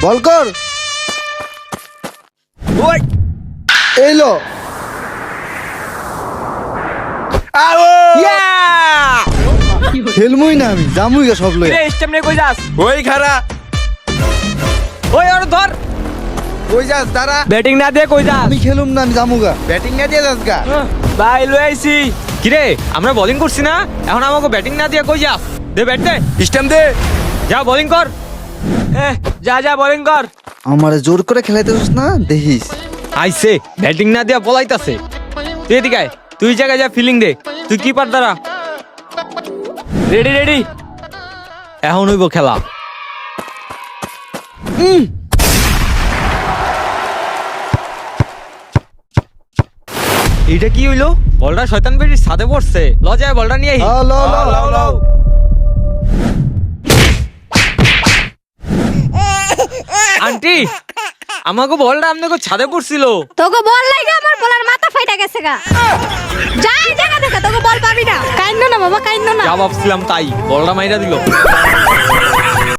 বল কর। ওই এইলো ইয়া খেলমুই না আমি জামুই গা সব লই। রে স্টেপ নে কই যাস? ওই খারা ওই আর ধর। কই যাস দাঁড়া। ব্যাটিং না দিয়ে কই যাস? আমি খেলুম না, আমি জামুগা। ব্যাটিং না দিয়ে যাস গা। ভাই লই আইছি। কি রে আমরা বোলিং করছি না, এখন আমাকে ব্যাটিং না দিয়ে কই যাস? দে ব্যাট দে। স্টাম্প দে। যা বোলিং কর। যা যা বোলিং কর। আমারে জোর করে খেলাইতেছিস না, দেখিস। আইছে ব্যাটিং না দিয়া পলাইতাছে। তুই এদিকে আয়, তুই জায়গায় যা ফিলিং দে। তুই কিপার দাঁড়া। রেডি রেডি, এখন হইব খেলা। এইটা কি হইলো? বলটা শয়তান বেটির ছাদে পড়ছে। লজায় বলটা নিয়ে I. Law law law law. Aunty, আমাকে বলটা আপনাকে ছাদে পড়ছিল। তোকে বল লাগে আমার বলার মাথা ফাইটা গেছে গা। যা এই জায়গা থেকে তোকে বল পাবি না। কাইন্দ না বাবা, কাইন্দ না। যা ভাবছিলাম তাই, বলটা মাইরা দিল।